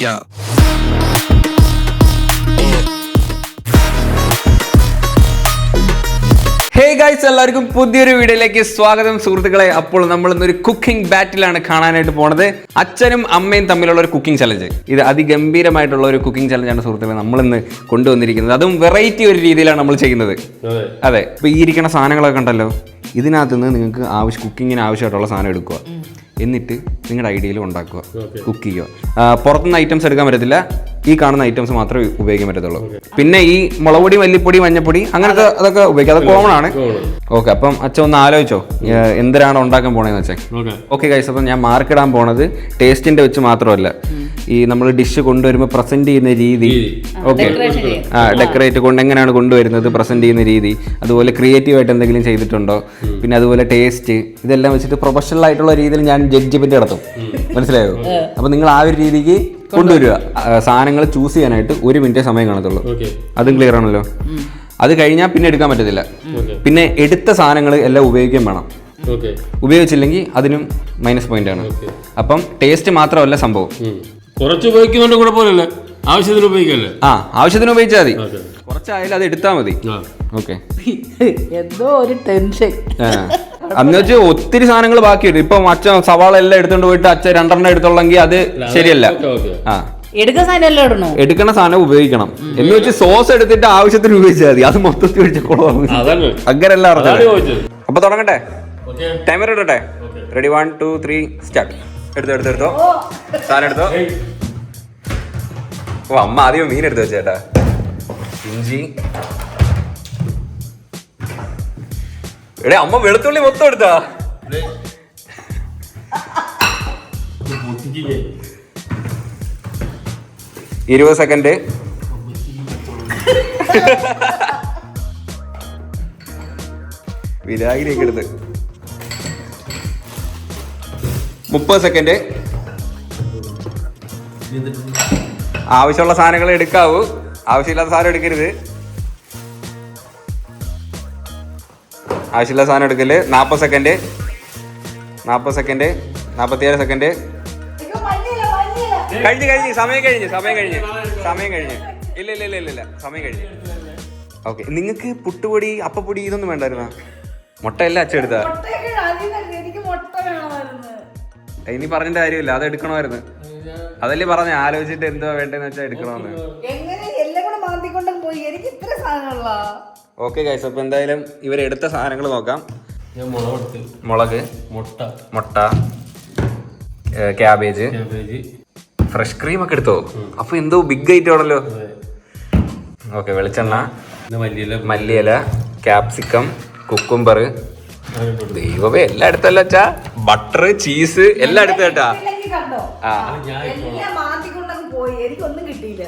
Yeah. Hey guys, എല്ലാവർക്കും പുതിയൊരു വീഡിയോയിലേക്ക് സ്വാഗതം സുഹൃത്തുക്കളെ. അപ്പോൾ നമ്മൾ ഇന്നൊരു കുക്കിംഗ് ബാറ്റിലാണ് കാണാനായിട്ട് പോണത്. അച്ഛനും അമ്മയും തമ്മിലുള്ള ഒരു കുക്കിംഗ് ചലഞ്ച്. ഇത് അതിഗംഭീരമായിട്ടുള്ള ഒരു കുക്കിംഗ് ചലഞ്ചാണ് സുഹൃത്തുക്കളെ നമ്മൾ ഇന്ന് കൊണ്ടുവന്നിരിക്കുന്നത്. അതും വെറൈറ്റി ഒരു രീതിയിലാണ് നമ്മൾ ചെയ്യുന്നത്. അതെ, ഇപ്പൊ ഈ ഇരിക്കുന്ന സാധനങ്ങളൊക്കെ ഉണ്ടല്ലോ, ഇതിനകത്ത് നിന്ന് നിങ്ങൾക്ക് കുക്കിങ്ങിന് ആവശ്യമായിട്ടുള്ള സാധനം എടുക്കുക, എന്നിട്ട് നിങ്ങളുടെ ഐഡിയയിൽ ഉണ്ടാക്കുക, കുക്ക് ചെയ്യുക. പുറത്തുനിന്ന് ഐറ്റംസ് എടുക്കാൻ പറ്റത്തില്ല, ഈ കാണുന്ന ഐറ്റംസ് മാത്രമേ ഉപയോഗിക്കാൻ പറ്റത്തുള്ളൂ. പിന്നെ ഈ മുളകുപൊടി, മല്ലിപ്പൊടി, മഞ്ഞപ്പൊടി അങ്ങനത്തെ അതൊക്കെ ഉപയോഗിക്കാം, അത് കോമൺ ആണ്. ഓക്കെ, അപ്പം അച്ഛൻ ഒന്ന് ആലോചിച്ചോ എന്തിനാണ് ഉണ്ടാക്കാൻ പോണേന്ന് വെച്ചാൽ. ഓക്കെ ഗൈസ്, അപ്പം ഞാൻ മാർക്കിടാൻ പോണത് ടേസ്റ്റിന്റെ വെച്ച് മാത്രമല്ല, ഈ നമ്മൾ ഡിഷ് കൊണ്ടുവരുമ്പോൾ പ്രസന്റ് ചെയ്യുന്ന രീതി, ഓക്കെ, ഡെക്കറേറ്റ് കൊണ്ട് എങ്ങനെയാണ് കൊണ്ടുവരുന്നത്, പ്രസന്റ് ചെയ്യുന്ന രീതി, അതുപോലെ ക്രിയേറ്റീവ് ആയിട്ട് എന്തെങ്കിലും ചെയ്തിട്ടുണ്ടോ, പിന്നെ അതുപോലെ ടേസ്റ്റ്, ഇതെല്ലാം വെച്ചിട്ട് പ്രൊഫഷണൽ ആയിട്ടുള്ള രീതിയിൽ ഞാൻ ജഡ്ജ്മെന്റ് നടത്തും. മനസ്സിലായോ? അപ്പൊ നിങ്ങൾ ആ ഒരു രീതിക്ക് കൊണ്ടുവരിക. സാധനങ്ങൾ ചൂസ് ചെയ്യാനായിട്ട് 1 മിനിറ്റ് സമയം കാണത്തുള്ളൂ. അതും ക്ലിയർ ആണല്ലോ. അത് കഴിഞ്ഞാൽ പിന്നെ എടുക്കാൻ പറ്റത്തില്ല. പിന്നെ എടുത്ത സാധനങ്ങൾ എല്ലാം ഉപയോഗിക്കാൻ വേണം. ഉപയോഗിച്ചില്ലെങ്കിൽ അതിനും മൈനസ് പോയിന്റ് ആണ്. അപ്പം ടേസ്റ്റ് മാത്രമല്ല സംഭവം. കുറച്ച് ഉപയോഗിക്കുന്നുണ്ട്, കുഴപ്പമില്ല, ആവശ്യത്തിന് ഉപയോഗിക്കല്ലേ. ആവശ്യത്തിന് ഉപയോഗിച്ചാൽ മതി, കുറച്ചായാലും അത് എടുത്താൽ മതി. ഓക്കെ, എന്തോ ഒരു ടെൻഷൻ. അന്ന് വെച്ച് ഒത്തിരി സാധനങ്ങൾ ബാക്കിയുണ്ട്. ഇപ്പൊ അച്ഛൻ സവാള എല്ലാം എടുത്തോണ്ട് പോയിട്ട് അച്ഛൻ 2 എടുത്തുള്ളെങ്കിൽ അത് ശരിയല്ല. എടുക്കണ സാധനം ഉപയോഗിക്കണം. എന്ന് വെച്ച് സോസ് എടുത്തിട്ട് ആവശ്യത്തിന് ഉപയോഗിച്ചാൽ മതി, അത് മൊത്തത്തിൽ ഒഴിച്ചോളാം. അങ്ങനെയല്ല പറഞ്ഞത്. അപ്പൊ തുടങ്ങട്ടെ, ടൈമർ ഇടട്ടെ. Ready, 1 2 3 start. എടുത്തോ സാധനം എടുത്തോ. ഓ, അമ്മ ആദ്യം മീൻ എടുത്ത് വെച്ചേട്ടാ. ഇഞ്ചി, എടേ അമ്മ വെളുത്തുള്ളി മൊത്തം എടുത്താ. 20 സെക്കൻഡ്. വിനാഗിരിയൊക്കെ എടുത്ത് 30 സെക്കൻഡ്. ആവശ്യമുള്ള സാധനങ്ങൾ എടുക്കാവൂ, ആവശ്യമില്ലാത്ത സാധനം എടുക്കരുത്. ആവശ്യമില്ലാത്ത സാധനം എടുക്കല്. 40 സെക്കൻഡ്, 47 സെക്കൻഡ്. കഴിഞ്ഞ് സമയം കഴിഞ്ഞ്. ഇല്ല സമയം കഴിഞ്ഞ്. ഓക്കെ, നിങ്ങൾക്ക് പുട്ടുപൊടി, അപ്പപ്പൊടി ഇതൊന്നും വേണ്ടായിരുന്ന? മുട്ടയല്ല അച്ഛൻ എടുത്താ. ഇനി പറഞ്ഞിട്ട് കാര്യമില്ല, അത് എടുക്കണമായിരുന്നു. അതല്ലേ പറഞ്ഞ, ആലോചിച്ചിട്ട് എന്തോ വേണ്ടെന്ന് വെച്ചാൽ എടുക്കണമെന്ന്. ഓക്കെ ഗൈസ്, അപ്പൊ എന്തായാലും ഇവരെടുത്ത സാധനങ്ങൾ നോക്കാം. മുളക്, മുട്ട, ക്യാബേജ്, ഫ്രഷ് ക്രീം ഒക്കെ എടുത്തോ. അപ്പൊ എന്തോ ബിഗ് ഐറ്റം ആണല്ലോ. ഓക്കെ, വെളിച്ചെണ്ണ, മല്ലിയില, ക്യാപ്സിക്കം, കുക്കുംബർ, ദൈവമേ എല്ലാം എടുത്തല്ലോ അച്ഛാ. ബട്ടർ, ചീസ് എല്ലാം എടുത്തു കേട്ടാ. എനിക്കൊന്നും കിട്ടിയില്ല.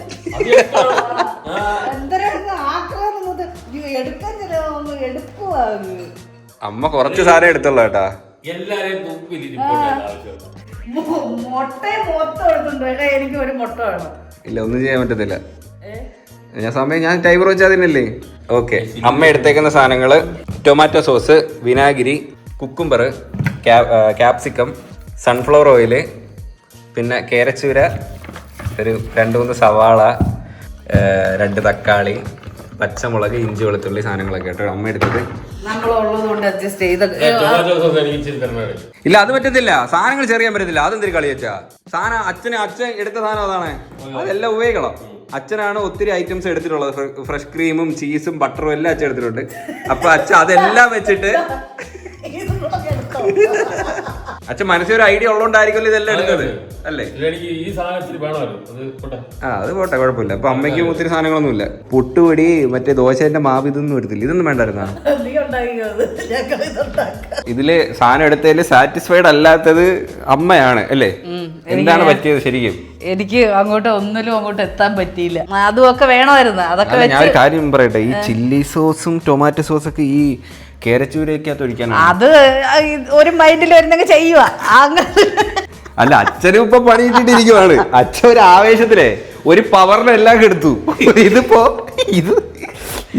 അമ്മ കുറച്ച് സാധനം എടുത്തുള്ളൂ കേട്ടാ. എനിക്ക് ഒരു മുട്ട വേണം. ഇല്ല, ഒന്നും ചെയ്യാൻ പറ്റത്തില്ല. ഞാൻ ടൈമർ വെച്ചാൽ തന്നെയല്ലേ. ഓക്കെ, അമ്മ എടുത്തേക്കുന്ന സാധനങ്ങള് ടൊമാറ്റോ സോസ്, വിനാഗിരി, കുക്കുംബർ, ക്യാപ്സിക്കം, സൺഫ്ലവർ ഓയില്, പിന്നെ കേരച്ചൂര, ഒരു 2-3 സവാള, 2 തക്കാളി, പച്ചമുളക്, ഇഞ്ചി, വെളുത്തുള്ളി സാധനങ്ങളൊക്കെ കേട്ടോ അമ്മ എടുത്തത്. ഇല്ല, അത് പറ്റത്തില്ല. സാധനങ്ങൾ ചെറിയാൻ പറ്റത്തില്ല. അതെന്തൊരു കളി വെച്ചാ. സാധനം അച്ഛൻ എടുത്ത സാധനം അതാണ്, അതെല്ലാം ഉപയോഗിക്കണം. അച്ഛനാണ് ഒത്തിരി ഐറ്റംസ് എടുത്തിട്ടുള്ളത്. ഫ്രഷ് ക്രീമും ചീസും ബട്ടറും എല്ലാം അച്ഛൻ എടുത്തിട്ടുണ്ട്. അപ്പൊ അച്ഛൻ അതെല്ലാം വെച്ചിട്ട് അച്ഛൻ മനസ്സിലൊരു ഐഡിയ ഉള്ളതുകൊണ്ടായിരിക്കുമല്ലോ ഇതെല്ലാം എടുത്തത് അല്ലേ. അത് പോട്ടെ, കുഴപ്പമില്ല. അപ്പൊ അമ്മയ്ക്കും ഒത്തിരി സാധനങ്ങളൊന്നുമില്ല. പുട്ടുപൊടി, മറ്റേ ദോശന്റെ മാവ്, ഇതൊന്നും എടുത്തില്ല. ഇതൊന്നും വേണ്ടായിരുന്ന. ഇതില് സാധനം എടുത്തതിൽ സാറ്റിസ്ഫൈഡ് അല്ലാത്തത് അമ്മയാണ് അല്ലേ. എന്താണ് പറ്റിയത് ശരിക്കും? എനിക്ക് അങ്ങോട്ട് എത്താൻ പറ്റിയില്ല. അതുമൊക്കെ വേണമായിരുന്നു. അതൊക്കെ ഞാൻ ഒരു കാര്യം പറയട്ടെ, ഈ ചില്ലി സോസും ടൊമാറ്റോ സോസൊക്കെ ഈ കേരച്ചൂരക്കകത്ത് ഒഴിക്കാനാണ്. അത് ഒരു മൈൻഡിൽ വരുന്നെങ്കിൽ ചെയ്യുക. അല്ല, അച്ഛനും ഇപ്പൊ പണിയിട്ടിരിക്കുവാണ്. അച്ഛൻ ഒരു ആവേശത്തിലെ ഒരു പവറിനെല്ലാം എടുത്തു. ഇതിപ്പോ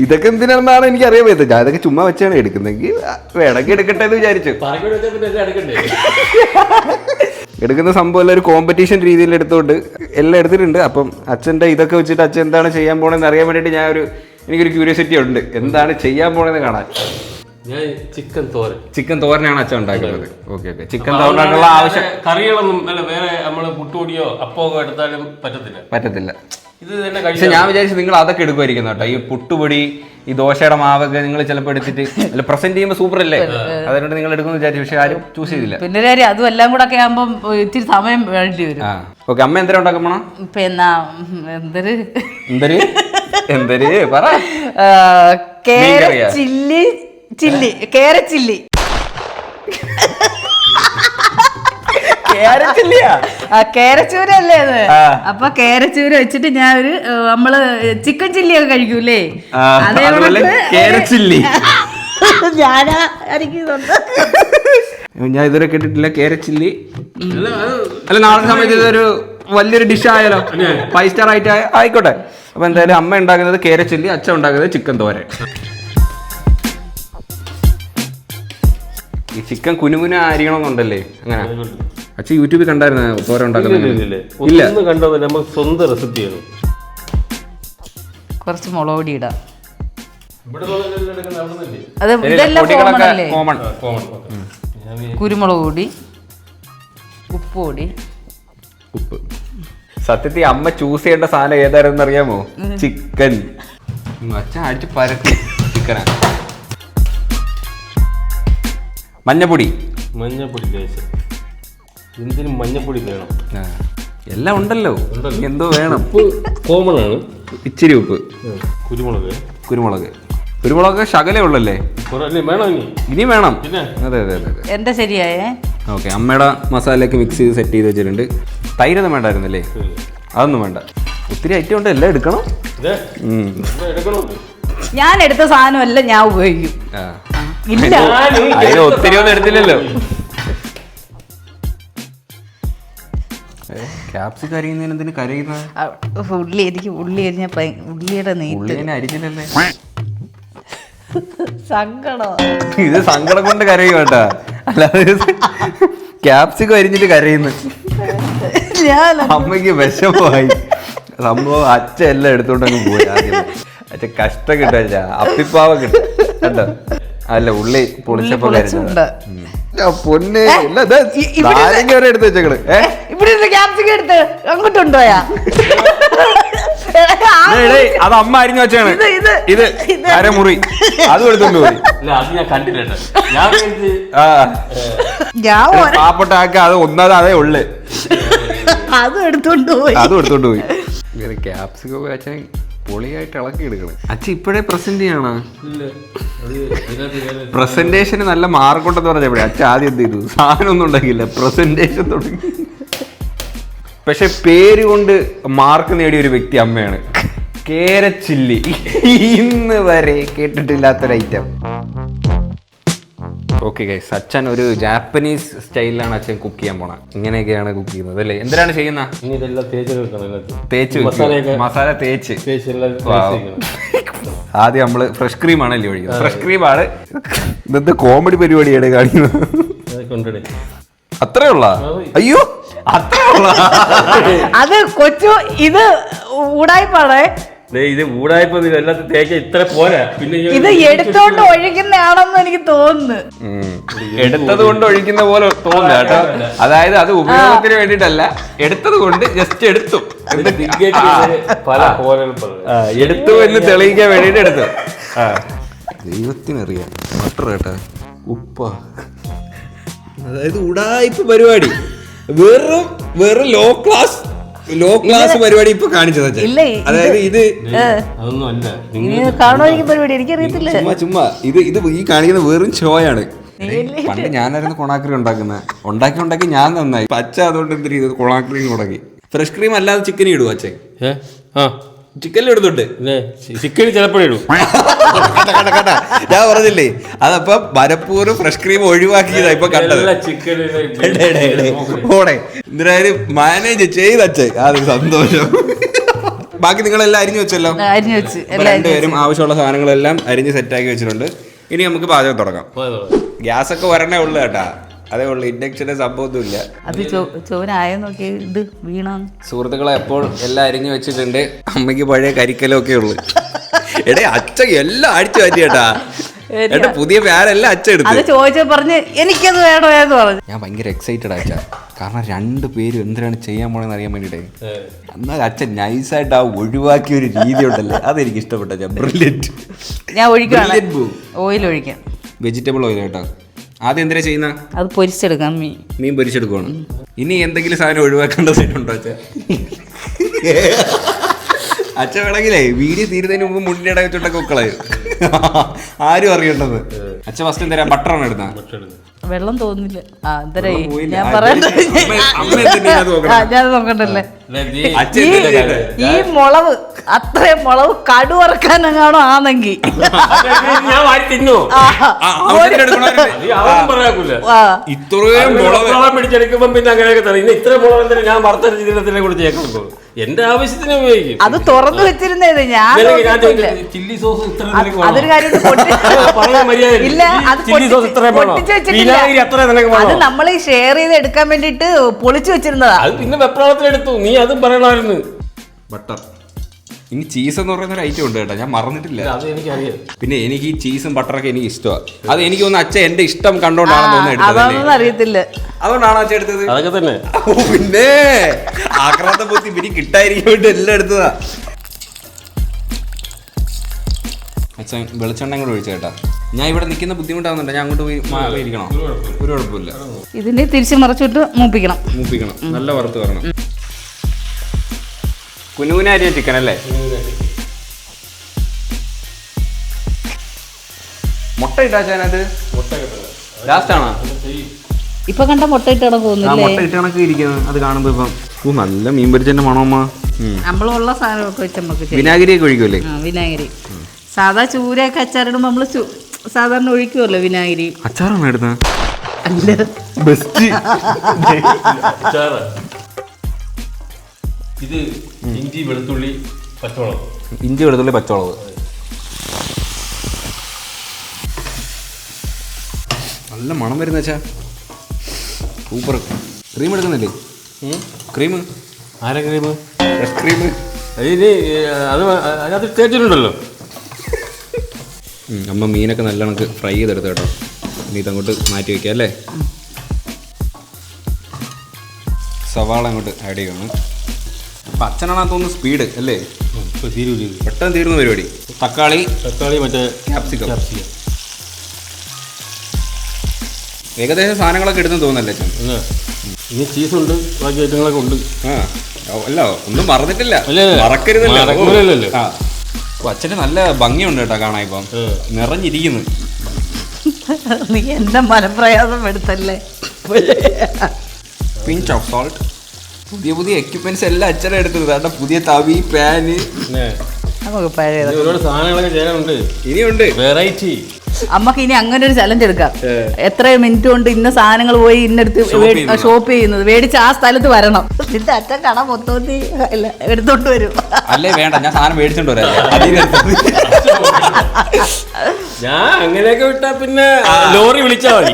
ഇതൊക്കെ എന്തിനാണെന്നാണ് എനിക്ക് അറിയാൻ പറ്റത്. ഞാൻ ഇതൊക്കെ ചുമ്മാ വെച്ചാണ് എടുക്കുന്നെങ്കിൽ വേണമെങ്കിൽ എടുക്കട്ടെ എന്ന് വിചാരിച്ചു. എടുക്കുന്ന സംഭവം എല്ലാം ഒരു കോമ്പറ്റീഷൻ രീതിയിൽ എടുത്തോണ്ട് എല്ലാം എടുത്തിട്ടുണ്ട്. അപ്പം അച്ഛൻ്റെ ഇതൊക്കെ വെച്ചിട്ട് അച്ഛൻ എന്താണ് ചെയ്യാൻ പോണെന്ന് അറിയാൻ വേണ്ടിയിട്ട് എനിക്കൊരു ക്യൂരിയോസിറ്റി ഉണ്ട്, എന്താണ് ചെയ്യാൻ പോണെന്ന് കാണാൻ. ഞാൻ ചിക്കൻ തോരനാണ് അച്ഛൻ ഉണ്ടാക്കുന്നത്. Okay okay. ചിക്കൻ തോരനുള്ള ആവശ്യം കറികളൊന്നും അല്ല, വേറെ നമ്മള് പുട്ടുപൊടിയോ അപ്പോ എടുത്താലും പറ്റത്തില്ല. ഇത് തന്നെ പക്ഷെ ഞാൻ വിചാരിച്ചു നിങ്ങൾ അതൊക്കെ എടുക്കുമായിരിക്കും കേട്ടോ. ഈ പുട്ടുപൊടി, ഈ ദോശയുടെ മാവൊക്കെ നിങ്ങൾ ചിലപ്പോൾ എടുത്തിട്ട് അല്ല പ്രസന്റ് ചെയ്യുമ്പോൾ സൂപ്പർ അല്ലേ, അതുകൊണ്ട് നിങ്ങൾ എടുക്കുമെന്ന് വിചാരിച്ചു. പക്ഷെ ആരും ചൂസ് ചെയ്തില്ല. പിന്നെ കാര്യം അതും എല്ലാം കൂടെ ഒക്കെ ആകുമ്പോൾ ഇത്തിരി സമയം വേണ്ടി വരും. ഓക്കെ. അമ്മ എന്തെങ്കിലും ഉണ്ടാക്കാൻ പോണോ? പിന്നെ എന്തര് പറ. ചില്ലി കേരച്ചില്ലി കേരച്ചൂരല്ലേ അത്. അപ്പൊ കേരച്ചൂര വെച്ചിട്ട് ഞാൻ ഒരു നമ്മള് ചിക്കൻ ചില്ലി ഒക്കെ കഴിക്കൂലേ, അതേപോലെ ഞാനാ അരിക്കുന്നുണ്ട്. ഞാൻ ഇതുവരെ കേട്ടിട്ടില്ല കേരച്ചില്ലി. അല്ല നാളെ സമയത്ത് ഇതൊരു വലിയൊരു ഡിഷ് ആയാലോ, 5 സ്റ്റാർ ആയിട്ട് ആയിക്കോട്ടെ. അപ്പൊ എന്തായാലും അമ്മ ഉണ്ടാക്കുന്നത് കേരച്ചില്ലി, അച്ഛൻ ഉണ്ടാക്കുന്നത് ചിക്കൻ തോരൻ. ഈ ചിക്കൻ കുനുകുന അരിയണമെന്നുണ്ടല്ലേ അങ്ങനെ? അച്ഛൻ യൂട്യൂബിൽ കണ്ടായിരുന്നു തോരൻ ഉണ്ടാക്കുന്നത്? ഇല്ല, കണ്ടോ? നമ്മൾ സ്വന്തം റെസിപ്പിയാണ്. കുറച്ച് മുളക് പൊടി ഇടാം. കുരുമുളക് പൊടി, ഉപ്പ്. സത്യത്തിൽ അമ്മ ചൂസ് ചെയ്യേണ്ട സാധനം ഏതായിരുന്നു അറിയാമോ? ചിക്കൻ. അച്ഛൻ അടിച്ച് പരത്തി ചിക്കനാ. മഞ്ഞപ്പൊടി ലേശം. എന്തിനും മഞ്ഞപ്പൊടി വേണം. എല്ലാം ഉണ്ടല്ലോ, എന്തോ വേണം. ഉപ്പ് കോമൺ ആണ്. ഇച്ചിരി ഉപ്പ്. കുരുമുളക് ശകലേ ഉള്ളല്ലേ? വേണം ഇനി വേണം. അതെ. എന്താ ശരിയായേ? ഓക്കെ. അമ്മയുടെ മസാലയൊക്കെ മിക്സ് ചെയ്ത് സെറ്റ് ചെയ്ത് വെച്ചിട്ടുണ്ട്. തൈരൊന്നും വേണ്ടായിരുന്നല്ലേ? അതൊന്നും വേണ്ട. ഒത്തിരി ഐറ്റം ഉണ്ട്, എല്ലാം എടുക്കണം. ഞാൻ എടുത്ത സാധനമല്ല ഞാൻ ഉപയോഗിക്കും. ഇല്ല, അതിന് ഒത്തിരി ഒന്നും എടുത്തില്ലല്ലോ. ക്യാപ്സിക്കം അരിയുന്നതിന് എന്തിനു കരയുന്നത്? ഉള്ളി അരിഞ്ഞ ഉള്ളിയുടെ നെയ്ത്ത് അരിഞ്ഞില്ലല്ലേ? സങ്കടം. ഇത് സങ്കടം കൊണ്ട് കരയും കേട്ടാ, അല്ലാതെ ക്യാപ്സിക്കം അരിഞ്ഞിട്ട് കരയുന്നു. അമ്മയ്ക്ക് വിഷമമായി സംഭവം. അച്ഛൻ എല്ലാം എടുത്തോണ്ടങ്ങ് പോയി. ആദ്യം അച്ഛൻ കഷ്ടം കിട്ടാ, അപ്പിപ്പാവ കിട്ടും കേട്ടോ. അല്ല ഉള്ളി പൊളിച്ചപ്പോ പൊന്നെ നാരങ്ങ വരെ എടുത്ത് വെച്ചേക്കള്. അങ്ങോട്ടുണ്ടോയാ? അത് അമ്മ അരിഞ്ഞു വെച്ചാണ്. ഇത് അരമുറി അതും എടുത്തോണ്ട് പോയി. പാപ്പട്ട ആക്ക അത് ഒന്നാമത് അതേ ഉള്ളു, അതും എടുത്തോണ്ട് പോയി. ക്യാപ്സിക്കം അച്ഛൻ പൊളിയായിട്ട് ഇളക്കി എടുക്കണം. അച്ഛൻ ഇപ്പോഴേ പ്രസന്റ് ചെയ്യണോ? പ്രസന്റേഷന് നല്ല മാർക്കുണ്ടെന്ന് പറഞ്ഞപ്പോഴേ അച്ഛൻ ആദ്യം എന്ത് ചെയ്തു? സാധനം ഒന്നും ഉണ്ടാക്കിയില്ല, പ്രസന്റേഷൻ തുടങ്ങി. പക്ഷെ പേര് കൊണ്ട് മാർക്ക് നേടിയ ഒരു വ്യക്തി അമ്മയാണ്. കേരച്ചില്ലി ഇന്ന് വരെ കേട്ടിട്ടില്ലാത്തൊരു ഐറ്റം. ഓക്കെ ഗൈസ്, അച്ഛൻ ഒരു ജാപ്പനീസ് സ്റ്റൈലിലാണ് അച്ഛൻ കുക്ക് ചെയ്യാൻ പോണ. ഇങ്ങനെയൊക്കെയാണ് കുക്ക് ചെയ്യുന്നത് അല്ലേ? എന്തിനാണ് ചെയ്യുന്ന? മസാല തേച്ച് ആദ്യം നമ്മള് ഫ്രഷ് ക്രീം ആണല്ലേ ഒഴിക്കുന്നത്. ഫ്രഷ് ക്രീമാണ്. ഇന്നത്തെ കോമഡി പരിപാടിയാണ് കാണിക്കുന്നത്. അത്രേ ഉള്ള? അയ്യോ, അത്രേ ഉള്ള? അത് കൊച്ചു ഇത് ഊടായ്പാണേ. ഇത് ഊടായ്പ എല്ലാത്തും തേച്ച ഇത്ര പോരാ. പിന്നെ ഇത് എടുത്തോണ്ട് ഒഴിക്കുന്നതാണെന്ന് എനിക്ക് തോന്നുന്നു. എടുത്തത് കൊണ്ട് ഒഴിക്കുന്ന പോലെ തോന്നുന്നു കേട്ടോ. അതായത് അത് ഉപയോഗത്തിന് വേണ്ടിട്ടല്ല, എടുത്തത് കൊണ്ട് ജസ്റ്റ് എടുത്തു എടുത്തു എന്ന് തെളിയിക്കാൻ വേണ്ടിട്ട് എടുത്തു. ദൈവത്തിനറിയാം ബട്ടർ കേട്ടാ, ഉപ്പ. അതായത് ഉടായ്പ പരിപാടി, വെറും ലോ ക്ലാസ് പരിപാടി ഇപ്പൊ കാണിച്ചത്. അതായത് ഇത് അതൊന്നും അല്ല, കാണോ പരിപാടി എനിക്കറിയത്തില്ല. ചുമ്മാ ഇത് ഈ കാണിക്കുന്ന വെറും ഷോയാണ്. പണ്ട് ഞാനായിരുന്നു കൊണാക്രീം ഉണ്ടാക്കി ഞാൻ നന്നായി. പച്ച അതുകൊണ്ട് എന്ത് ചെയ്തു? കൊണാക്രീം തുടങ്ങി. ഫ്രഷ് ക്രീം അല്ലാതെ ചിക്കൻ ഇടുക അച്ഛൻ? ചിക്കനിൽ എടുത്തോട്ട് ചിക്കൻ ചിലപ്പോഴേ ഇടും. ഞാൻ പറഞ്ഞില്ലേ, അതപ്പൊ മനപ്പൂർവ്വം ഫ്രഷ് ക്രീം ഒഴിവാക്കിയതാ ഇപ്പൊ കണ്ടത്. ഓടെ എന്തായാലും മാനേജ് ചെയ്തച്ഛൻ അത് സന്തോഷം. ബാക്കി നിങ്ങളെല്ലാം അരിഞ്ഞു വെച്ചല്ലോ? രണ്ടുപേരും ആവശ്യമുള്ള സാധനങ്ങളെല്ലാം അരിഞ്ഞ് സെറ്റാക്കി വെച്ചിട്ടുണ്ട്. ഇനി നമുക്ക് പാചകം തുടങ്ങാം. ഗ്യാസ് ഒക്കെ വരണേ ഉള്ളു കേട്ടാ. അതേ ഉള്ളു, ഇൻഡക്ഷന്റെ സംഭവമൊന്നുമില്ല. അത് ചോനായ നോക്കി ഇത് വീണാന്ന്. സുഹൃത്തുക്കളെ അപ്പോൾ എല്ലാം അരിഞ്ഞു വെച്ചിട്ടുണ്ട്. അമ്മയ്ക്ക് പഴയ കരിക്കലൊക്കെ ഉള്ളു. എടേ അച്ഛൻ എല്ലാം അടിച്ചു പറ്റിയേട്ടാ. എന്റെ പുതിയ പേരെല്ലാം അച്ഛൻ എടുത്തു. അത് ചോദിച്ചു പറഞ്ഞ് എനിക്കത് വേണോ എന്ന് പറഞ്ഞു. ഞാൻ ഭയങ്കര എക്സൈറ്റഡ് അച്ഛാ, കാരണം 2 പേരും എന്തിനാണ് ചെയ്യാൻ പോണെന്ന് അറിയാൻ വേണ്ടിട്ടേ. എന്നാൽ അച്ഛൻ നൈസായിട്ട് ആ ഒഴിവാക്കിയ ഒരു രീതി ഉണ്ടല്ലേ, അതെനിക്ക് ഇഷ്ടപ്പെട്ട. ബ്രില്യന്റ്. ഞാൻ ഒഴിക്കണം, ഓയിൽ ഒഴിക്കാം, വെജിറ്റബിൾ ഓയിൽ കേട്ടോ. ആദ്യം എന്തിനാ ചെയ്യുന്ന? അത് പൊരിച്ചെടുക്കാം. മീൻ പൊരിച്ചെടുക്കുവാണ്. ഇനി എന്തെങ്കിലും സാധനം ഒഴിവാക്കേണ്ടതായിട്ടുണ്ടോ അച്ഛൻ? അച്ഛൻ വേണമെങ്കിലേ വീഡിയോ തീരുന്നതിന് മുമ്പ് മുന്നിടെ വെച്ചോട്ടൊക്കെ കുക്കളയും, ആരും അറിയേണ്ടത്. അച്ഛൻ ഫസ്റ്റ് എന്താ ബട്ടറാണ് എടുത്ത? വെള്ളം തോന്നില്ല. ഞാൻ പറയണ്ടേ, ഞാൻ നോക്കണ്ടല്ലേ. ഈ മുളവ് അത്രയും മുളവ് കടുവറക്കാനെങ്ങാണോ ആണെങ്കിൽ ഇത്രയും പിടിച്ചെടുക്കുമ്പോ പിന്നെ അങ്ങനെയൊക്കെ തന്നെ. ഇത്ര മുളക് ഞാൻ വറുത്ത ജീവിതത്തിനെ കൂടി ചേർക്കുമ്പോ എന്റെ ആവശ്യത്തിന് ഉപയോഗിക്കും. അത് തുറന്നു വെച്ചിരുന്നത് ഞാൻ ചില്ലി സോസ് അതൊരു കാര്യം ഇല്ല, അത് പൊട്ടിച്ചു വെച്ചിട്ടില്ല. അത് നമ്മൾ ഷെയർ ചെയ്ത് എടുക്കാൻ വേണ്ടിട്ട് പൊളിച്ചു വെച്ചിരുന്നതാ. അത് പിന്നെ വെപ്രാളത്തിലെടുത്തു. നീ അതും പറയണമായിരുന്നു. ബട്ടർ. ഇനി ചീസ് എന്ന് പറയുന്ന ഒരു ഐറ്റം ഉണ്ട് കേട്ടോ, ഞാൻ മറന്നിട്ടില്ല. അത് എനിക്കറിയാം. പിന്നെ എനിക്ക് ഈ ചീസും ബട്ടറൊക്കെ എനിക്ക് ഇഷ്ടമാണ്. അത് എനിക്ക് തോന്നുന്നു അച്ഛൻ എന്റെ ഇഷ്ടം കണ്ടോണ്ടാണെന്ന് തോന്നുന്നു അതൊന്നും അറിയത്തില്ല. അതുകൊണ്ടാണോ അച്ഛൻ എടുത്തത്? അതൊക്കെ തന്നെ. പിന്നെ ആക്രാന്ത ബുദ്ധി പിന്നെ കിട്ടാതിരിക്കാൻ വേണ്ടി എല്ലാം എടുത്തതാ. അച്ഛൻ വെളിച്ചെണ്ണ കൂടെ ഒഴിച്ചു കേട്ടാ. ഞാൻ ഇവിടെ നിൽക്കുന്ന ബുദ്ധിമുട്ടാവുന്നുണ്ട്, ഞാൻ അങ്ങോട്ട് പോയി ഇരിക്കണോ? ഒരു കുഴപ്പമില്ല. ഇതിനെ തിരിച്ച് മറിച്ചിട്ട് മൂപ്പിക്കണം. നല്ല വറുത്ത് വരണം. കുനുകുനാരിയ ചിക്കൻ അല്ലേ? മുട്ട ഇട്ടാച്ചാനത് ലാസ്റ്റ് ആണോ? ഇപ്പൊ കണ്ട മുട്ട ഇട്ടാണ് പോകുന്നില്ലേ? മുട്ട ഇട്ട് കണക്ക് ഇരിക്കുന്നത് അത് കാണുമ്പോ. ഇപ്പം നല്ല മീൻ പൊരിച്ചതിന്റെ മണമ്മ. നമ്മളുള്ള സാധനമൊക്കെ വെച്ച് നമുക്ക് വിനാഗിരിയൊക്കെ ഒഴിക്കുമല്ലേ? വിനാഗിരി സാധാ ചൂരയൊക്കെ അച്ചാറിടുമ്പോ നമ്മള് സാധാരണ ഒഴിക്കുമല്ലോ വിനാഗിരി. അച്ചാറാണ് എടുത്തത്? അല്ല, ബെസ്റ്റ്. ഇത് ഇഞ്ചി വെളുത്തുള്ളി പച്ചമുളക്. ഇഞ്ചി വെളുത്തുള്ളി പച്ചമുളക്. നല്ല മണം വരുന്ന വെച്ചാ സൂപ്പർ. ക്രീം എടുക്കുന്നില്ലേ? ക്രീം? ആരാ ക്രീം? Fresh cream. അതിന് അത് അതിനകത്ത് തേച്ചിട്ടുണ്ടല്ലോ. അമ്മ മീനൊക്കെ നല്ല കണക്ക് ഫ്രൈ ചെയ്തെടുത്ത് കേട്ടോ. ഇനി ഇതങ്ങോട്ട് മാറ്റി വയ്ക്കാം അല്ലേ? സവാള അങ്ങോട്ട് ആഡ് ചെയ്യണം. അപ്പം അച്ഛനാണ് തോന്നുന്നു സ്പീഡ് അല്ലേ? പെട്ടെന്ന് തീരുന്ന പരിപാടി. തക്കാളി മറ്റേ ക്യാപ്സിക്കം. ഏകദേശം സാധനങ്ങളൊക്കെ എടുത്തെന്ന് തോന്നുന്നല്ലേ അച്ഛൻ? ഇനി ചീസുണ്ട്, ബാക്കി ഐറ്റങ്ങളൊക്കെ ഉണ്ട്. അല്ല ഒന്നും മറന്നിട്ടില്ല, മറക്കരുതല്ലോ. അച്ഛന് നല്ല ഭംഗിയുണ്ട് കേട്ടോ കാണാൻ. ഇപ്പം നിറഞ്ഞിരിക്കുന്നു. നീ എന്റെ മനപ്രയാസം എടുത്തല്ലേ. Pinch of salt. പുതിയ എക്യുപ്മെന്റ്സ് എല്ലാം അച്ഛനെ എടുത്തത്. കേട്ടോ പുതിയ തവി, പാന്, നമുക്ക് പഴയ ഒരുപാട് സാധനങ്ങളൊക്കെ ചെയ്യാനുണ്ട്. ഇനിയുണ്ട് വെറൈറ്റി. അമ്മക്ക് ഇനി അങ്ങനെ ഒരു ചലഞ്ച് എടുക്കാം. എത്ര മിനിറ്റ് കൊണ്ട് ഇന്ന സാധനങ്ങൾ പോയി ഇന്നടുത്ത് ഷോപ്പ് ചെയ്യുന്നത് മേടിച്ച് ആ സ്ഥലത്ത് വരണം. നിന്റെ അച്ഛൻ കട മൊത്തത്തി എടുത്തോണ്ട് വരും. അല്ലേ വേണ്ട, ഞാൻ സാധനം മേടിച്ചോണ്ട് വരാം. ഞാൻ അങ്ങനെയൊക്കെ വിട്ടാ പിന്നെ ലോറി വിളിച്ചാ മതി.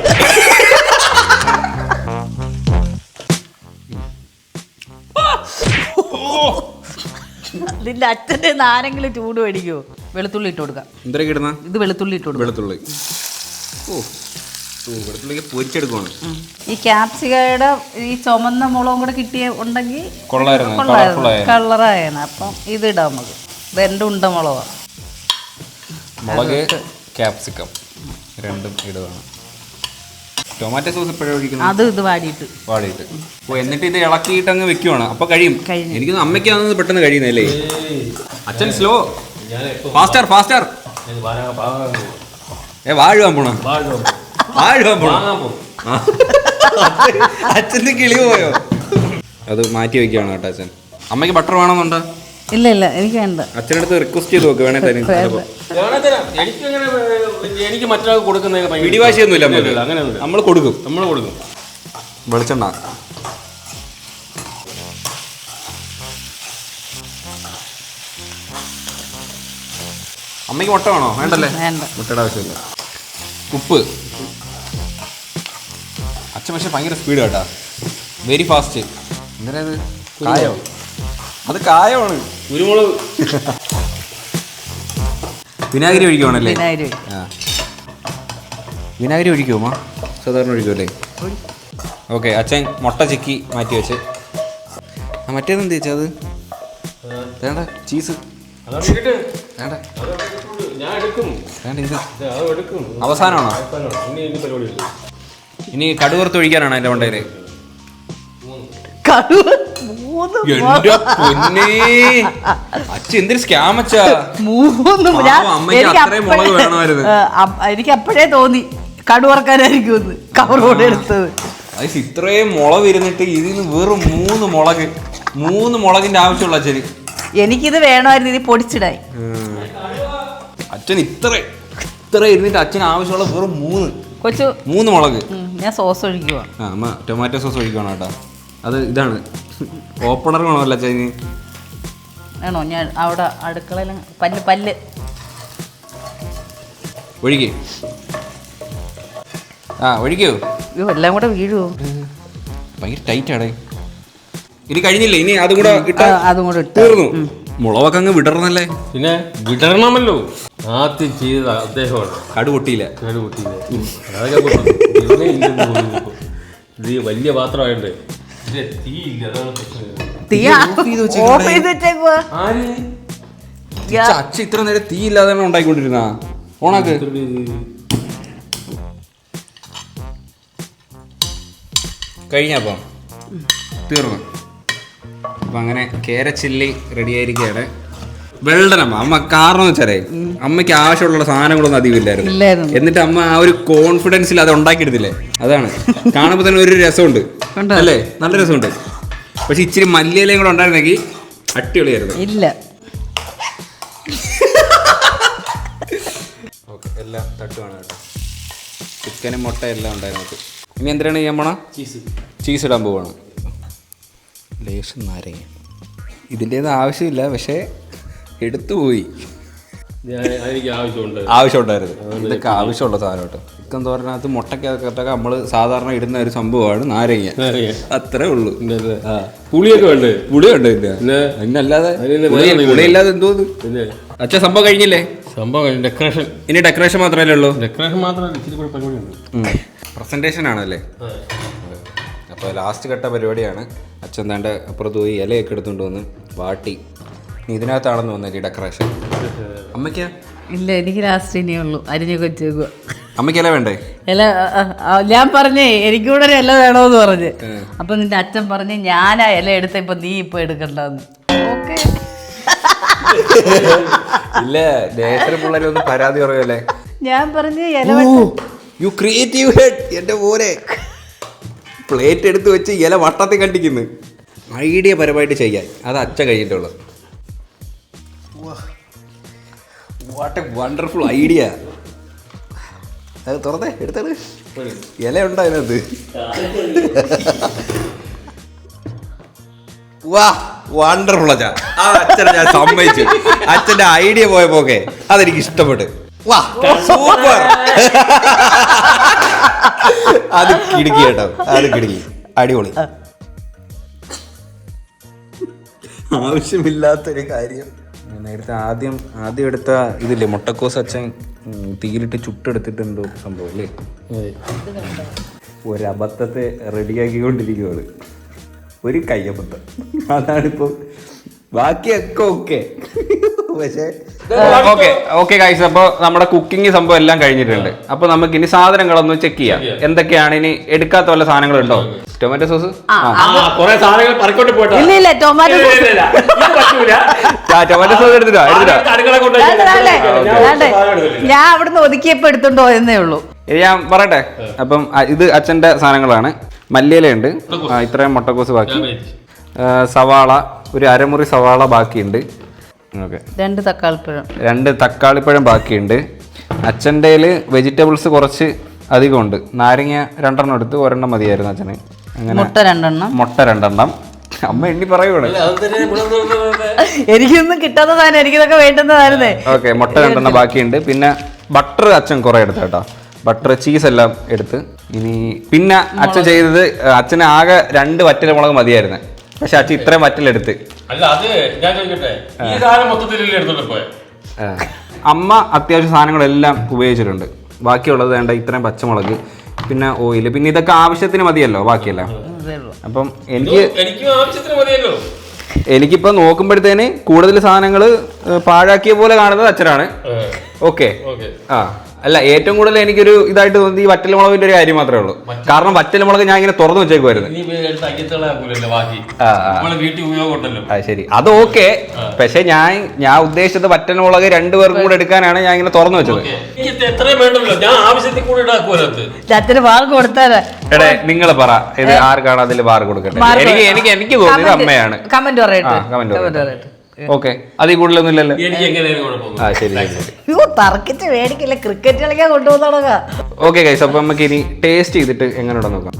നിന്റെ അച്ഛൻ്റെ ആരെങ്കിലും ചൂട് മേടിക്കുമോ? വെളുത്തുള്ളി ഇട്ട് കൊടുക്കാം. എന്തൊക്കെ ഇടുന്ന? ഇത് വെളുത്തുള്ളി ഇട്ട് കൊടുക്കും. വെളുത്തുള്ളി. വെളുത്തുള്ളി പൊരിച്ചെടുക്കുവാണ്. ഈ ക്യാപ്സിക്കയുടെ ഈ ചുമന്ന മുളകും കൂടെ കിട്ടിയ ഉണ്ടെങ്കിൽ കളറായിരുന്നു. അപ്പം ഇത് ഇടാം നമുക്ക്. ഇത് എൻ്റെ ഉണ്ട മുളകാണ്. മുളക്, ക്യാപ്സിക്കം രണ്ടും ഇടുകയാണ്. ടൊമാറ്റോ സോസ് എപ്പോഴും ഒഴിക്കുന്നത്? അത് ഇത് വാടിയിട്ട് എന്നിട്ട് ഇത് ഇളക്കിയിട്ട് അങ്ങ് വെക്കുവാണ്. അപ്പൊ കഴിയും. എനിക്കൊന്ന് അമ്മയ്ക്കാണ് പെട്ടെന്ന് കഴിയുന്നല്ലേ. അച്ഛൻ സ്ലോ, ഫാസ്റ്റർ. വാഴുവാൻ പോണോ? അച്ഛന്റെ കിളി പോയോ? അത് മാറ്റി വെക്കുകയാണ് കേട്ടോ അച്ഛൻ. അമ്മയ്ക്ക് ബട്ടർ വേണമെന്നുണ്ടോ? ഇല്ല എനിക്ക് വേണ്ട. അച്ഛനടുത്ത് റിക്വസ്റ്റ് ചെയ്ത് നോക്ക്, വേണേ തരും. എനിക്ക് മറ്റൊരാൾക്ക് കൊടുക്കുന്ന പിടിവാശിയൊന്നുമില്ല. നമ്മൾ കൊടുക്കും. വെളിച്ചെണ്ണ. അമ്മയ്ക്ക് മുട്ട വേണോ? വേണ്ടല്ലേ, മുട്ടയുടെ ആവശ്യമില്ല. ഉപ്പ്. അച്ഛൻ പക്ഷെ ഭയങ്കര സ്പീഡ് കേട്ടാ, വെരി ഫാസ്റ്റ്. എന്താ ഇത് കായോ? അത് കായമാണ്. കുരുമുളക് വിനാഗിരി ഒഴിക്കുവാണല്ലേ? വിനാഗിരി ആ വിനാഗിരി ഒഴിക്കുമോ? സാധാരണ ഒഴിക്കുമല്ലേ? ഓക്കെ, അച്ഛൻ മുട്ട ചിക്കി മാറ്റി വെച്ച്. ആ മറ്റേതെന്ത് ചേച്ചാ അത്? വേണ്ട, ചീസ് വേണ്ട, ഞാൻ എടുക്കും. വേണ്ട, ഇത് അത് എടുക്കും. അവസാനമാണോ? ഇനി പരിപാടിയില്ല. ഇനി കടുവറുത്ത് ഒഴിക്കാനാണ് എൻ്റെ മണ്ടയില്. കടുവ 3 എന്റെ പൊന്നേ, അച്ഛൻ എന്തൊരു സ്കാം അച്ഛാ. 3 പാവം, അമ്മയ്ക്ക് അത്രയും മുളക് വേണമായിരുന്നു. എനിക്ക് അപ്പോഴേ തോന്നി കടുവറക്കാനായിരിക്കും കവറോടെ എടുത്തത്. അത് ഇത്രയും മുളക് ഇരുന്നിട്ട് ഇതിൽ നിന്ന് വെറും 3 മുളകിന്റെ ആവശ്യമുള്ള അച്ഛന്. എനിക്കിത് വേണമായിരുന്നു, ഇത് പൊടിച്ചിടായി. അച്ഛൻ ഇത്ര ഇരുന്നിട്ട് അച്ഛന് ആവശ്യമുള്ള വെറും 3 മുളക്. ഞാൻ സോസ് ഒഴിക്കുക. ആ അമ്മ ടൊമാറ്റോ സോസ് ഒഴിക്കണം കേട്ടോ. അത് ഇതാണ് ഓപ്പണർ വേണമല്ലോ അച്ഛന്. ആണോ? ഞാൻ അവിടെ അടുക്കളയിൽ പല്ല് ഒഴിക്കേ. ആ ഒഴിക്കോ. എല്ലാം കൂടെ വീഴുവോ? ഭയങ്കര ടൈറ്റ് ആടേ. ഇനി കഴിഞ്ഞില്ലേ? ഇനി അതും കൂടെ അതും കൂടെ ഇട്ട് തീർന്നു. മുളകൊക്കെ അങ്ങ് വിടർന്നല്ലേ? പിന്നെ വിടരണമല്ലോ. ആദ്യം ചെയ്ത അദ്ദേഹമാണ്. കടു പൊട്ടിയില്ല. അതൊക്കെ പൊട്ടും. പിന്നെ ഇത് വലിയ പാത്രമായിട്ട് തീയില്ല, അതാണ് പ്രശ്നം. ഓഫ് ചെയ്ത് വെച്ചേക്കുവാ. അച്ഛൻ ഇത്ര നേരം തീ ഇല്ലാതെ ഉണ്ടായിക്കൊണ്ടിരുന്ന ഓണാക്ക്. കഴിഞ്ഞപ്പം തീർന്നു. അപ്പം അങ്ങനെ കേര ചില്ലി റെഡി ആയിരിക്കുകയാണ്. വെള്ളനമ്മ അമ്മ കാരണം എന്ന് വെച്ചാലേ അമ്മയ്ക്ക് ആവശ്യമുള്ള സാധനങ്ങളൊന്നും അധികമില്ലായിരുന്നു. എന്നിട്ട് അമ്മ ആ ഒരു കോൺഫിഡൻസിൽ അത് ഉണ്ടാക്കിയെടുത്തില്ലേ, അതാണ് കാണുമ്പോൾ തന്നെ ഒരു രസമുണ്ട് അല്ലേ? നല്ല രസമുണ്ട്. പക്ഷെ ഇച്ചിരി മല്ലിയിലയും കൂടെ ഉണ്ടായിരുന്നെങ്കിൽ അടിപൊളിയായിരുന്നു. ഇല്ല. ഓക്കെ, എല്ലാം തട്ടുവാണ് കേട്ടോ. ചിക്കനും മുട്ട എല്ലാം ഉണ്ടായിരുന്നു. ഇനി എന്തിനാണ് ചെയ്യാൻ പോണ? ചീസ് ഇടാൻ പോവാണ്. ലേശം നാരങ്ങ. ഇതിൻ്റെയൊന്നും ആവശ്യമില്ല, പക്ഷേ എടുത്തുപോയി. എനിക്ക് ആവശ്യമുണ്ടായിരുന്നു. ഇതൊക്കെ ആവശ്യമുള്ള സാധനം കേട്ടോ. ചിക്കൻ തോരനകത്ത് മുട്ടക്കകത്തൊക്കെ നമ്മൾ സാധാരണ ഇടുന്ന ഒരു സംഭവമാണ് നാരങ്ങ. അത്രേ ഉള്ളൂ. പുളിയൊക്കെ ഉണ്ട്. പുളിയുണ്ട് പിന്നല്ലാതെ പുളിയില്ലാതെ എന്തോന്ന്. അച്ഛൻ സംഭവം കഴിഞ്ഞില്ലേ? സംഭവം ഡെക്കറേഷൻ. ഇനി ഡെക്കറേഷൻ മാത്രമല്ലേ ഉള്ളൂ? ഡെക്കറേഷൻ മാത്രമല്ല, ഇച്ചിരി കൂടെ പരിപാടിയുണ്ട്. പ്രസന്റേഷൻ ആണല്ലേ? അപ്പോൾ ലാസ്റ്റ് ഘട്ട പരിപാടിയാണ്. അച്ഛൻ താണ്ട് അപ്പുറത്ത് പോയി ഇലയൊക്കെ എടുത്തുകൊണ്ട് വന്ന് വാട്ടി. ഇതിനകത്താണെന്ന് വന്നല്ലേ ഡെക്കറേഷൻ. അമ്മയ്ക്കാ? ഇല്ല, എനിക്ക് ലാസ്റ്റ് ഇനിയുള്ളൂ. അരിഞ്ഞൊക്കെ വെച്ചേക്കുക. അമ്മയ്ക്ക് ഇല വേണ്ടേ? ഇല ഞാൻ പറഞ്ഞേ എനിക്കൂടെ ഒരു ഇല വേണോന്ന് പറഞ്ഞ്. അപ്പൊ നിന്റെ അച്ഛൻ പറഞ്ഞ് ഞാനാ ഇല എടുത്ത, ഇപ്പൊ നീ ഇപ്പൊ എടുക്കണ്ടെന്ന്. ഓക്കെ. ഇല്ല, നേരത്തെ പിള്ളേരൊന്നും പരാതി പറയല്ലേ. ഞാൻ പറഞ്ഞ് ഇല യു ക്രിയേറ്റീവ് ഹെഡ്. എന്റെ പോലെ പ്ലേറ്റ് എടുത്ത് വെച്ച് ഇല വട്ടത്തിൽ കണ്ടിക്കുന്നു. ഐഡിയ പരമായിട്ട് ചെയ്യാൻ അത് അച്ഛൻ കഴിഞ്ഞിട്ടുള്ളു. What a wonderful idea. അത് തുറന്നേ, എടുത്തത് ഇല ഉണ്ടോ അതിനകത്ത്? വാ, വണ്ടർഫുൾ അച്ഛാ. ആ അച്ഛനെ ഞാൻ സമ്മതിച്ചു. അച്ഛൻ്റെ ഐഡിയ പോയപ്പോക്കെ അതെനിക്ക് ഇഷ്ടപ്പെട്ടു. വാ, സൂപ്പർ. അത് കിടുക്കി കേട്ടോ, അത് കിടുക്കി, അടിപൊളി. ആവശ്യമില്ലാത്തൊരു കാര്യം. നേരത്തെ ആദ്യം എടുത്ത ഇതില്ലേ മുട്ടക്കോസ്, അച്ഛൻ തീയിലിട്ട് ചുട്ടെടുത്തിട്ട് എന്തോ സംഭവം അല്ലേ? ഒരബദ്ധത്തെ റെഡിയാക്കിക്കൊണ്ടിരിക്കുകയാണ്. ഒരു കയ്യബദ്ധം. അതാണിപ്പോൾ. ബാക്കിയൊക്കെ ഓക്കെ. പക്ഷേ ഓക്കെ ഗൈസ്, അപ്പോൾ നമ്മുടെ കുക്കിംഗ് സംഭവം എല്ലാം കഴിഞ്ഞിട്ടുണ്ട്. അപ്പൊ നമുക്ക് ഇനി സാധനങ്ങളൊന്ന് ചെക്ക് ചെയ്യാം. എന്തൊക്കെയാണ് ഇനി എടുക്കാത്ത വല്ല സാധനങ്ങളുണ്ടോ? ടൊമാറ്റോ സോസ് ഇല്ല, ടൊമാറ്റോ സോസ് എടുത്തിട്ടോ. ഞാൻ അവിടുന്ന് ഒതുക്കിയപ്പോ എടുത്തോണ്ട് പോയെന്നേ ഉള്ളൂ. ഞാൻ പറയട്ടെ. അപ്പം ഇത് അച്ഛൻ്റെ സാധനങ്ങളാണ്. മല്ലിയിലുണ്ട്, ഇത്രയും മുട്ടക്കോസ് ബാക്കി, സവാള ഒരു അരമുറി സവാള ബാക്കിയുണ്ട്. ഓക്കെ, 2 തക്കാളിപ്പഴം ബാക്കിയുണ്ട്. അച്ഛൻ്റെ വെജിറ്റബിൾസ് കുറച്ച് അധികമുണ്ട്. നാരങ്ങ 2 എടുത്ത്, 1 മതിയായിരുന്നു അച്ഛന്. അങ്ങനെ മുട്ട 2. അമ്മ എണ്ണി പറയുവാണ്. എനിക്കൊന്നും കിട്ടാത്ത സാധനം, എനിക്കിതൊക്കെ വേണ്ടുന്നതായിരുന്നേ. ഓക്കെ, മുട്ട 2 ബാക്കിയുണ്ട്. പിന്നെ ബട്ടർ അച്ഛൻ കുറെ എടുത്ത കേട്ടോ. ബട്ടർ ചീസ് എല്ലാം എടുത്ത് ഇനി പിന്നെ അച്ഛൻ ചെയ്തത് അച്ഛന് ആകെ 2 വറ്റൽമുളക് മതിയായിരുന്നു. പക്ഷെ അച്ഛൻ ഇത്രയും വറ്റലെടുത്ത്. അല്ല അത് ഞാൻ ചോദിക്കട്ടെ, ഈ സാധനം മൊത്തത്തിൽ എടുത്തോണ്ട് പോയെ? അമ്മ അത്യാവശ്യം സാധനങ്ങളെല്ലാം ഉപയോഗിച്ചിട്ടുണ്ട്. ബാക്കിയുള്ളത് വേണ്ട ഇത്രയും പച്ചമുളക്, പിന്നെ ഓയില്, പിന്നെ ഇതൊക്കെ ആവശ്യത്തിന് മതിയല്ലോ ബാക്കിയെല്ലാം. അപ്പം എനിക്കും ആവശ്യത്തിന് മതിയല്ലോ. എനിക്കിപ്പോ നോക്കുമ്പോഴത്തേന് കൂടുതൽ സാധനങ്ങൾ പാഴാക്കിയ പോലെ കാണുന്നത് അച്ഛനാണ്. ഓക്കെ ആ അല്ല, ഏറ്റവും കൂടുതൽ എനിക്കൊരു ഇതായിട്ട് തോന്നുന്നത് ഈ വറ്റൽമുളകിന്റെ ഒരു കാര്യം മാത്രമേ ഉള്ളൂ. കാരണം വറ്റൽമുളക് ഞാൻ ഇങ്ങനെ തുറന്നു വെച്ചേക്കുമായിരുന്നു. ശരി, അത് ഓക്കെ. പക്ഷെ ഞാൻ ഉദ്ദേശിച്ചത് വറ്റൽമുളക് 2 പേർക്കും കൂടെ എടുക്കാനാണ് ഞാൻ ഇങ്ങനെ തുറന്നു വെച്ചത്. എടേ നിങ്ങൾ പറ, ഇത് ആർക്കാണ് അതിൽ ബാർ കൊടുക്കട്ടെ? എനിക്ക് തോന്നിയത് അമ്മയാണ്. കമന്റ് ഓക്കെ, അതിൽ കൂടുതലൊന്നും ഇല്ലല്ലോ. ശരി തർക്കിച്ച് മേടിക്കില്ല, ക്രിക്കറ്റ് കളിക്കാൻ കൊണ്ടുപോകുന്ന. ഓക്കെ ഗൈസ്, അപ്പൊ നമുക്ക് ഇനി ടേസ്റ്റ് ചെയ്തിട്ട് എങ്ങനെയുണ്ടെന്ന് നോക്കാം.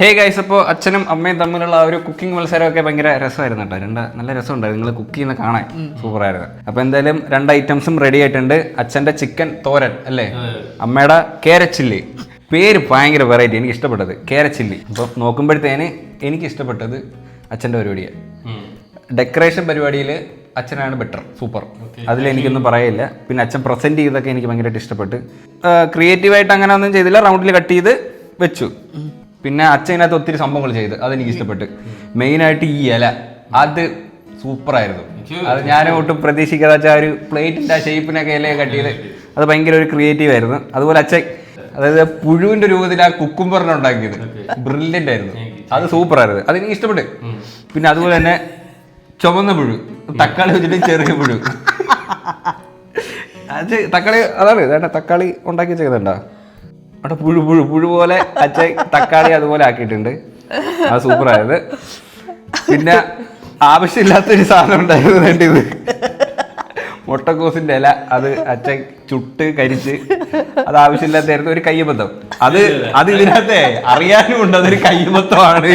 ഹേ ഗൈസ്, അപ്പോൾ അച്ഛനും അമ്മയും തമ്മിലുള്ള ഒരു കുക്കിംഗ് മത്സരമൊക്കെ ഭയങ്കര രസമായിരുന്നു കേട്ടോ. നല്ല രസമുണ്ടായിരുന്നു, നിങ്ങൾ കുക്ക് ചെയ്യുന്ന കാണാൻ സൂപ്പറായിരുന്നു. അപ്പോൾ എന്തായാലും 2 ഐറ്റംസും റെഡി ആയിട്ടുണ്ട്. അച്ഛൻ്റെ ചിക്കൻ തോരൻ അല്ലേ, അമ്മയുടെ കേരറ്റ് ചില്ലി. പേര് ഭയങ്കര വെറൈറ്റി, എനിക്ക് ഇഷ്ടപ്പെട്ടത് കേരറ്റ് ചില്ലി. അപ്പോൾ നോക്കുമ്പോഴത്തേന് എനിക്ക് ഇഷ്ടപ്പെട്ടത് അച്ഛൻ്റെ പരിപാടിയാണ്. ഡെക്കറേഷൻ പരിപാടിയിൽ അച്ഛനാണ് ബെറ്റർ, സൂപ്പർ, അതിലെനിക്കൊന്നും പറയില്ല. പിന്നെ അച്ഛൻ പ്രസൻറ്റ് ചെയ്തൊക്കെ എനിക്ക് ഭയങ്കരമായിട്ട് ഇഷ്ടപ്പെട്ട്. ക്രിയേറ്റീവായിട്ട് അങ്ങനെ ഒന്നും ചെയ്തില്ല, റൗണ്ടിൽ കട്ട് ചെയ്ത് വെച്ചു. പിന്നെ അച്ഛനകത്ത് ഒത്തിരി സംഭവങ്ങൾ ചെയ്ത് അതെനിക്ക് ഇഷ്ടപ്പെട്ട്. മെയിനായിട്ട് ഈ ഇല, അത് സൂപ്പറായിരുന്നു. അത് ഞാൻ ഒട്ടും പ്രതീക്ഷിക്കാതെ വെച്ചാൽ ഒരു പ്ലേറ്റിൻ്റെ ആ ഷേപ്പിനൊക്കെ ഇല കട്ട് ചെയ്ത് അത് ഭയങ്കര ഒരു ക്രിയേറ്റീവ് ആയിരുന്നു. അതുപോലെ അച്ഛൻ അതായത് പുഴുവിൻ്റെ രൂപത്തിൽ ആ കുക്കുംബറിനെ ഉണ്ടാക്കിയത് ബ്രില്യൻ്റ് ആയിരുന്നു, അത് സൂപ്പറായിരുന്നു, അതെനിക്ക് ഇഷ്ടപ്പെട്ട്. പിന്നെ അതുപോലെ തന്നെ ചുവന്ന പുഴു, തക്കാളി വെച്ചിട്ട് ചെറിയ പുഴു, അത് തക്കാളി അതാണ് വേണ്ട, തക്കാളി ഉണ്ടാക്കി ചെയ്തണ്ടാ അവിടെ പുഴു പോലെ അച്ഛൻ തക്കാളി അതുപോലെ ആക്കിയിട്ടുണ്ട്, അത് സൂപ്പറായത്. പിന്നെ ആവശ്യമില്ലാത്തൊരു സാധനം ഉണ്ടായിരുന്നു വേണ്ടത്, മുട്ടക്കോസിന്റെ ഇല, അത് അച്ഛൻ ചുട്ട് കരിച്ച്, അത് ആവശ്യമില്ലാത്തായിരുന്നു. ഒരു കയ്യബദ്ധം, അത് ഇതിനകത്തെ അറിയാനും ഉണ്ട്, അതൊരു കയ്യബദ്ധമാണ്,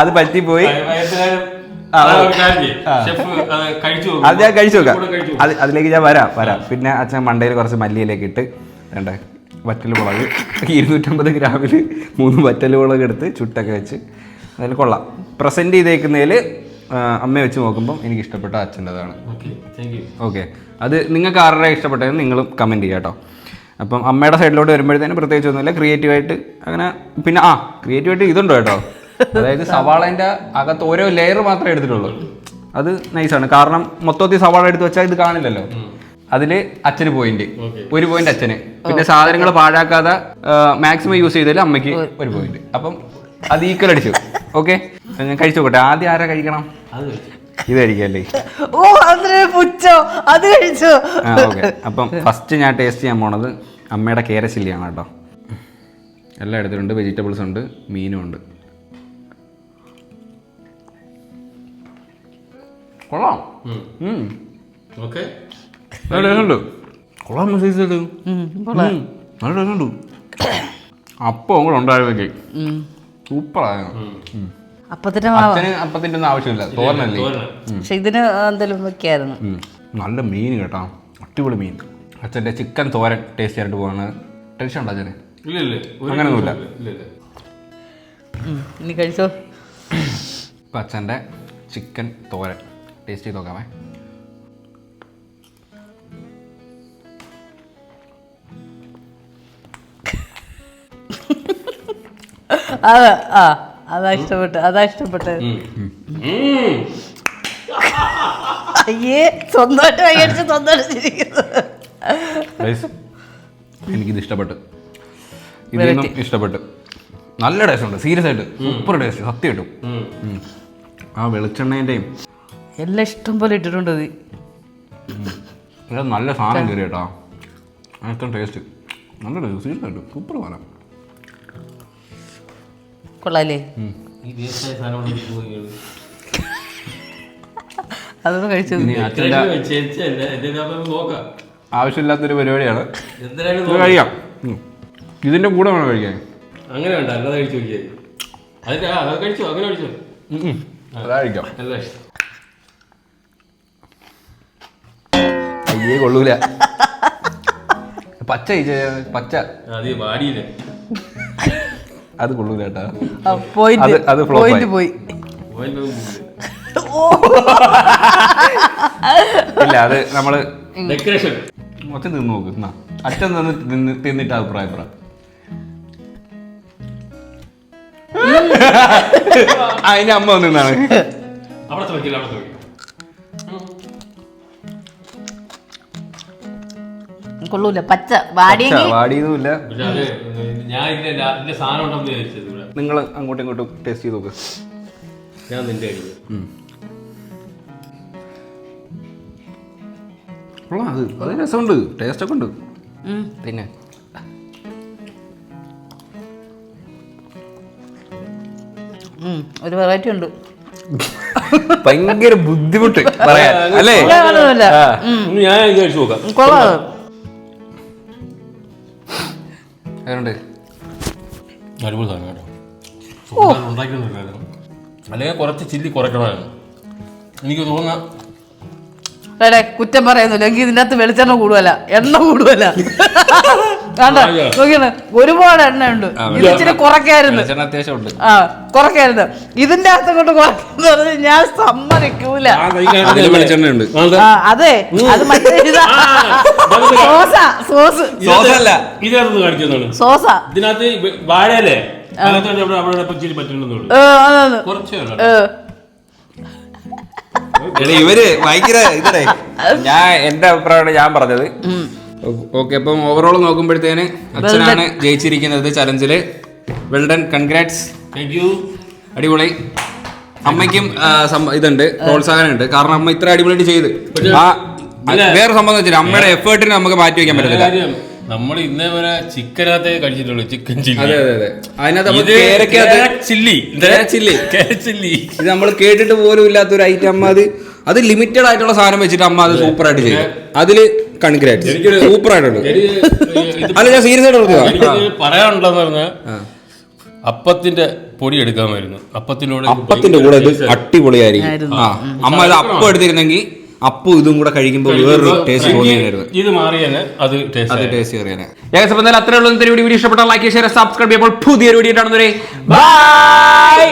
അത് പറ്റിപ്പോയി. അത് ഞാൻ കഴിച്ചു നോക്കാം, അതിലേക്ക് ഞാൻ വരാം. പിന്നെ അച്ഛൻ മണ്ടയിൽ കുറച്ച് മല്ലിയിലേക്ക് ഇട്ട് വേണ്ട വറ്റൽമുളക് 250 ഗ്രാമിൽ 3 വറ്റൽമുളക് എടുത്ത് ചുട്ടൊക്കെ വെച്ച് അതിൽ കൊള്ളാം. പ്രസൻറ്റ് ചെയ്തേക്കുന്നതിൽ അമ്മയെ വെച്ച് നോക്കുമ്പം എനിക്ക് ഇഷ്ടപ്പെട്ട അച്ഛൻ്റെതാണ്. ഓക്കെ, അത് നിങ്ങൾക്ക് ആരുടെ ഇഷ്ടപ്പെട്ടതെന്ന് നിങ്ങളും കമൻറ്റ് ചെയ്യാം കേട്ടോ. അപ്പം അമ്മയുടെ സൈഡിലോട്ട് വരുമ്പോഴത്തേനും പ്രത്യേകിച്ച് ഒന്നുമില്ല, ക്രിയേറ്റീവായിട്ട് അങ്ങനെ. പിന്നെ ക്രിയേറ്റീവായിട്ട് ഇതുണ്ടോ കേട്ടോ, അതായത് സവാളേൻ്റെ അകത്ത് ഓരോ ലെയർ മാത്രമേ എടുത്തിട്ടുള്ളൂ, അത് നൈസാണ്. കാരണം മൊത്തത്തിൽ സവാള എടുത്ത് വെച്ചാൽ ഇത് കാണില്ലല്ലോ. അതിൽ അച്ഛന് പോയിന്റ്, 1 പോയിന്റ് അച്ഛന്. പിന്നെ സാധനങ്ങൾ പാഴാക്കാതെ മാക്സിമം യൂസ് ചെയ്തതിൽ അമ്മയ്ക്ക് 1 പോയിന്റ്. അപ്പം അത് ഈക്വൽ അടിച്ചു. ഓക്കെ, ഞാൻ കഴിച്ചു നോക്കട്ടെ. ആദ്യം ആരാ കഴിക്കണം? ഇത് കഴിക്കല്ലേ? ഓക്കെ, അപ്പം ഫസ്റ്റ് ഞാൻ ടേസ്റ്റ് ചെയ്യാൻ പോണത് അമ്മയുടെ കേര ചില്ലിയാണ് കേട്ടോ. എല്ലാം എടുത്തിട്ടുണ്ട്, വെജിറ്റബിൾസ് ഉണ്ട്, മീനും ഉണ്ട്. കൊള്ളാം, കൊള്ളാം, നല്ല അപ്പം കൂടെ ഉണ്ടായിരുന്നെങ്കിൽ സൂപ്പറായിരുന്നു. അപ്പത്തിന്റെ ഒന്നും ആവശ്യമില്ല, തോരനല്ലേ. പക്ഷെ ഇതിന് എന്തെങ്കിലും വെക്കായിരുന്നു. നല്ല മീൻ കേട്ടോ, അടിപൊളി മീൻ. അച്ഛൻ്റെ ചിക്കൻ തോരൻ ടേസ്റ്റ് ചെയ്യാനായിട്ട് പോവാണ്. ടെൻഷൻ ഉണ്ടോ അച്ഛന്? അങ്ങനെയൊന്നുമില്ല. ഇനി കഴിച്ചോ. ഇപ്പം അച്ഛൻ്റെ ചിക്കൻ തോരൻ ടേസ്റ്റ് ചെയ്ത് നോക്കാമേ. അതാ ഇഷ്ടപ്പെട്ടത്. അയ്യേ, സ്വന്തമായിട്ട് വൈകിട്ട് സ്വന്തമായിട്ട്. എനിക്കിത് ഇഷ്ടപ്പെട്ടു, ഇതിനും ഇഷ്ടപ്പെട്ടു. നല്ല ടേസ്റ്റ് ഉണ്ട്, സീരിയസ് ആയിട്ട് സൂപ്പർ ടേസ്റ്റ്, സത്യം കിട്ടും. ആ വെളിച്ചെണ്ണേൻ്റെയും എല്ലാം ഇഷ്ടം പോലെ ഇട്ടിട്ടുണ്ട്. നല്ല സാധനം കയറി കേട്ടോ, അത്ര ടേസ്റ്റ്, നല്ല ടേസ്റ്റ്, സീരിയസ് ആയിട്ട് സൂപ്പർ സാധനം. കൊള്ളാല്ലേ? അതൊന്നും കഴിച്ചത് ആവശ്യമില്ലാത്തൊരു പരിപാടിയാണ്, കഴിക്കാം. ഇതിന്റെ കൂടെ വേണം കഴിക്കാൻ. അങ്ങനെ വേണ്ട, അല്ലാതെ കഴിച്ചു നോക്കിയാൽ. അങ്ങനെ കഴിച്ചോ. അതായിരിക്കാം. അല്ലേ? അയ്യേ കൊള്ളൂല. പച്ച പച്ച അത് വാടിയില്ലേ? അത് കൊള്ളൂല കേട്ടാ. പോയിന്റ് പോയി ഇല്ല അത് നമ്മള് ഡെക്കറേഷൻ മൊത്തം തിന്നു നോക്ക്. അച്ഛൻ തിന്നിട്ട് അഭിപ്രായം പറ. അതിന്റെ അമ്മ വന്നിന്നാണ്. അവിടെ ശ്രമിക്കില്ല, അവിടെ ശ്രമിക്കില്ല. കൊള്ളൂല. പച്ച വാടിയെങ്കിൽ വാടിയതുമില്ല. പക്ഷെ അത് ഞാൻ ഇതിന്റെ സാധനം ഉണ്ടെന്ന് വിചാരിച്ചത് ഇവിടെ. നിങ്ങൾ അങ്ങോട്ടും ഇങ്ങോട്ടും ടേസ്റ്റ് ചെയ്ത് നോക്ക്. ഞാൻ നിന്റെ കഴിക്കും. അത് രസമുണ്ട്, ടേസ്റ്റ് ഒക്കെ ഉണ്ട്. പിന്നെ ഒരു വെറൈറ്റി ഉണ്ട്. ഭയങ്കര ബുദ്ധിമുട്ട് പറയാൻ അല്ലേ? ഞാൻ ഇത് കഴിച്ചു നോക്കാം. അതുകൊണ്ട് അടിപൊളി സാധനം കേട്ടോ. ഉണ്ടാക്കിയിട്ടുണ്ടായിരുന്നു. അല്ലെങ്കിൽ കുറച്ച് ചില്ലി കുറയ്ക്കണമായിരുന്നു എനിക്ക് തോന്നുന്ന. കുറ്റം പറയുന്നില്ല. എങ്കിൽ ഇതിന്റെ അകത്ത് വെളിച്ചെണ്ണ കൂടുതല, എണ്ണ കൂടുതല. നോക്കിയാണ് ഒരുപാട് എണ്ണ ഉണ്ട്. ഇത് ഇച്ചിരി കുറയ്ക്കായിരുന്നു. അത്യാവശ്യം ആ കുറയ്ക്കായിരുന്നു. ഇതിന്റെ അകത്ത് കൊണ്ട് കുറയ്ക്കുന്നത് ഞാൻ സമ്മതിക്കൂല. വെളിച്ചെണ്ണ ഉണ്ട്. അതെ അത് മറ്റേ സോസ് ഇതിനകത്ത് കാണിക്കുന്നതാണ്. സോസ ഇതിനകത്ത് വാഴയല്ലേ ഇച്ചിരി പറ്റുന്നുള്ളൂ. കുറച്ചേ ഇവര് ഭയങ്കര ഇതേ. ഞാൻ എന്റെ അഭിപ്രായമാണ് ഞാൻ പറഞ്ഞത്. ഓക്കെ, അപ്പം ഓവറോൾ നോക്കുമ്പോഴത്തേന് അച്ഛനാണ് ജയിച്ചിരിക്കുന്നത് ചലഞ്ചില്. Well done, congrats. Thank you. അടിപൊളി. അമ്മയ്ക്കും ഇതുണ്ട്, പ്രോത്സാഹനം ഉണ്ട്. കാരണം അമ്മ ഇത്ര അടിപൊളിയായിട്ട് ചെയ്ത്. വേറെ സംഭവം വെച്ചാൽ അമ്മയുടെ എഫേർട്ടിന് നമുക്ക് മാറ്റി വെക്കാൻ പറ്റത്തില്ല. നമ്മൾ ഇന്നേ വരെ ചിക്കനകത്തേ കഴിച്ചിട്ടുള്ളൂ. Chicken chilli. അതെ അതെ അതെ. അതിനകത്ത് ചില്ലി ചില്ലി ഇത് നമ്മൾ കേട്ടിട്ട് പോലും ഇല്ലാത്തൊരു ഐറ്റം. അമ്മ അത് ലിമിറ്റഡ് ആയിട്ടുള്ള സാധനം വെച്ചിട്ട് അമ്മ അത് സൂപ്പർ ആയിട്ട് ചെയ്തു. അതില് കൺഗ്രാറ്റ്സ്, സൂപ്പർ ആയിട്ടുണ്ട്. അല്ല ഞാൻ സീരിയസ് ആയിട്ട് പറയാനുണ്ടെന്ന് പറഞ്ഞാൽ അപ്പത്തിന്റെ പൊടി എടുക്കാമായിരുന്നു. അപ്പത്തിന്റെ കൂടെ ഇത് അടിപൊളിയായിരിക്കും. അമ്മ ഇത് അപ്പം എടുത്തിരുന്നെങ്കിൽ അപ്പു ഇതും കൂടെ കഴിക്കുമ്പോൾ വേറൊരു ടേസ്റ്റ് തോന്നിയായിരുന്നു. ഇത് മാറിയാണ് അത് ടേസ്റ്റ് കയറിയാണ്. ഏകദേശം അത്രേ ഉള്ളൂ. വീഡിയോ ഇഷ്ടപ്പെട്ടാൽ ലൈക്ക്, ഷെയർ, സബ്സ്ക്രൈബ് ചെയ്യുമ്പോൾ പുതിയൊരു വീഡിയോ കാണുന്നവരെ ബൈ.